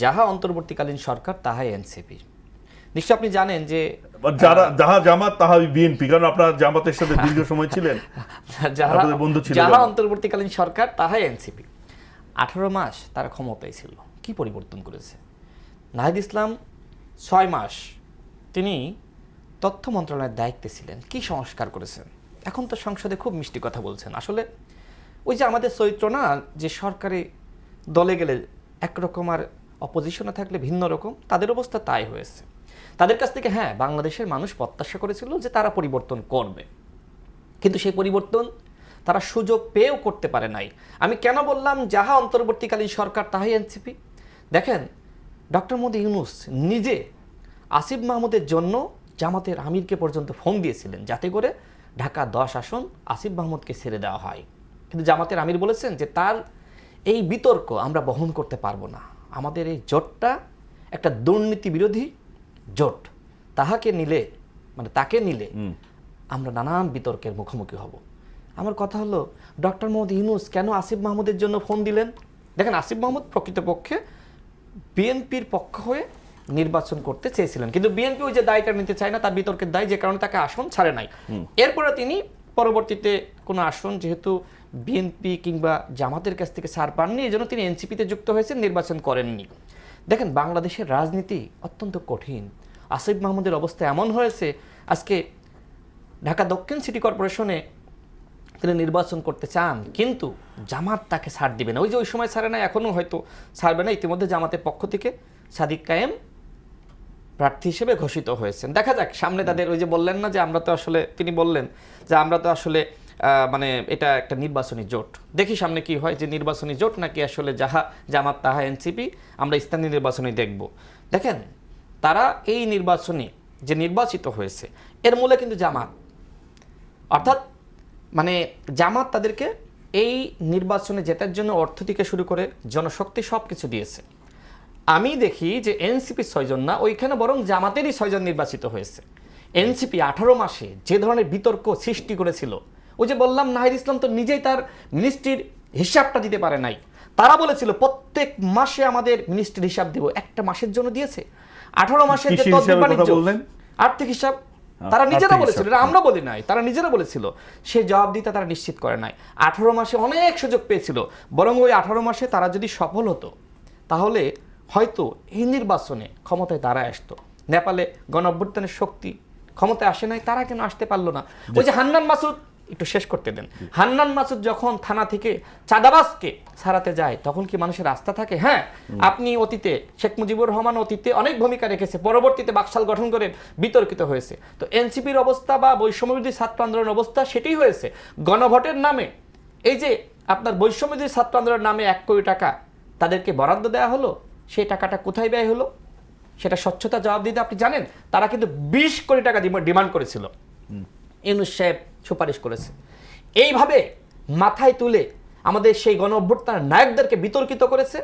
যাহা অন্তর্বর্তীকালীন সরকার তাহাই এনসিপি। নিশ্চয় আপনি জানেন যে যাহা জামাত তাহা বিএনপি, কারণ আপনার জামাতের সাথে দীর্ঘ সময় ছিলেন, বন্ধু ছিলেন। যাহা অন্তর্বর্তীকালীন সরকার তাহাই এনসিপি। 18 মাস তারা ক্ষমতায় ছিল, কি পরিবর্তন করেছে? নাহিদ ইসলাম 6 মাস তিনি তথ্য মন্ত্রণালয়ের দায়িত্বে ছিলেন, কি সংস্কার করেছেন? এখন তো সংসদে খুব মিষ্টি কথা বলছেন। আসলে ওই যে আমাদের চরিত্র না, যে সরকারি দলে গেলে একরকম আর অপোজিশনে থাকলে ভিন্ন রকম, তাদের অবস্থা তাই হয়েছে। তাদের কাছ থেকে হ্যাঁ বাংলাদেশের মানুষ প্রত্যাশা করেছিল যে তারা পরিবর্তন করবে, কিন্তু সেই পরিবর্তন তারা সুযোগ পেয়েও করতে পারে নাই। আমি কেন বললাম যাহা অন্তর্বর্তীকালীন সরকার তাহাই এনসিপি? দেখেন, ডক্টর মোহাম্মদ ইউনূস নিজে আসিফ মাহমুদের জন্য জামাতের আমিরকে পর্যন্ত ফোন দিয়েছিলেন যাতে করে ঢাকা 10 আসন আসিফ মাহমুদকে ছেড়ে দেওয়া হয়। কিন্তু জামাতের আমির বলেছেন যে তার এই বিতর্ক আমরা বহন করতে পারবো না, আমাদের এই জোটটা একটা দুর্নীতি বিরোধী জোট, তাকে নিলে আমরা নানান বিতর্কের মুখোমুখি হব। আমার কথা হলো, ডক্টর মোহাম্মদ ইউনূস কেন আসিফ মাহমুদের জন্য ফোন দিলেন? দেখেন, আসিফ মাহমুদ প্রকৃতপক্ষে বিএনপির পক্ষ হয়ে নির্বাচন করতে চেয়েছিলেন, কিন্তু বিএনপি ওই যে দায়টা নিতে চায় না, তার বিতর্কের দায়, যে কারণে তাকে আসন ছাড়ে নাই। এরপরে তিনি পরবর্তীতে কোনো আসন যেহেতু বিএনপি কিংবা জামাতের কাছ থেকে ছাড় পাননি, এই জন্য তিনি এনসিপিতে যুক্ত হয়েছেন, নির্বাচন করেননি। দেখেন, বাংলাদেশের রাজনীতি অত্যন্ত কঠিন। আসিফ মাহমুদের অবস্থা এমন হয়েছে, আজকে ঢাকা দক্ষিণ সিটি কর্পোরেশনে তিনি নির্বাচন করতে চান, কিন্তু জামাত তাকে ছাড় দিবে না। ওই যে ওই সময় ছাড়ে না, এখনও হয়তো ছাড়বে না। ইতিমধ্যে জামাতের পক্ষ থেকে সাদিক কায়েম প্রার্থী হিসেবে ঘোষিত হয়েছেন। দেখা যাক সামনে তাদের, ওই যে বললেন না যে আমরা তো আসলে, তিনি বললেন যে আমরা তো আসলে মানে এটা একটা নির্বাচনী জোট, দেখি সামনে কি হয়, যে নির্বাচনী জোট নাকি আসলে যাহা জামাত তাহা এনসিপি, আমরা স্থানীয় নির্বাচনে দেখব। দেখেন, তারা এই নির্বাচনে যে নির্বাচিত হয়েছে এর মূলে কিন্তু জামাত, অর্থাৎ মানে জামাত তাদেরকে এই নির্বাচনে জেতার জন্য অর্থ থেকে শুরু করে জনশক্তি সব কিছু দিয়েছে। আমি দেখি যে এনসিপি 6 জন না, ওইখানে বরং জামাতেরই 6 জন নির্বাচিত হয়েছে। এনসিপি 18 মাসে যে ধরনের বিতর্ক সৃষ্টি করেছিল, ওই যে বললাম নাহিদ ইসলাম তো নিজেই তার মিনিস্ট্রির হিসাবটা দিতে পারে নাই। তারা বলেছিল প্রত্যেক মাসে আমাদের মিনিস্ট্রির হিসাব দেব, একটা মাসের জন্য দিয়েছে। 18 মাসের যে আর্থিক হিসাব তারা নিজেরা বলেছিল, এটা আমরা বলি নাই, তারা নিজেরা বলেছিল, সে জবাবদিহিতা তারা নিশ্চিত করে নাই। 18 মাসে অনেক সুযোগ পেয়েছিল, বরং ওই 18 মাসে তারা যদি সফল হতো তাহলে হয়তো এই নির্বাচনে ক্ষমতায় তারা আসতো। নেপালে গণঅভ্যুত্থানের শক্তি ক্ষমতায় আসে নাই, তারা কেন আসতে পারলো না? ওই যে হান্নান মাসুদ, একটু শেষ করতে দেন, হান্নান মাসুদ যখন থানা থেকে চাঁদাবাজকে ছাড়াতে যায়, তখন কি মানুষের আস্থা থাকে? হ্যাঁ, আপনি অতীতে শেখ মুজিবুর রহমান অতীতে অনেক ভূমিকা রেখেছে, পরবর্তীতে বাকশাল গঠন করে বিতর্কিত হয়েছে। তো এনসিপির অবস্থা বা বৈষম্যবিরোধী ছাত্র আন্দোলনের অবস্থা সেটাই হয়েছে। গণভোটের নামে এই যে আপনার বৈষম্যবিরোধী ছাত্র আন্দোলনের নামে 1 কোটি টাকা তাদেরকে বরাদ্দ দেওয়া হলো, সেই টাকাটা কোথায় ব্যয় হলো সেটা স্বচ্ছতা জবাব দিতে আপনি জানেন। তারা কিন্তু 20 কোটি টাকা ডিমান্ড করেছিল, ইউনূস সাহেব সুপারিশ করেছে। এইভাবে মাথায় তুলে আমাদের সেই গণ অভ্যুত্থানের নায়কদেরকে বিতর্কিত করেছে।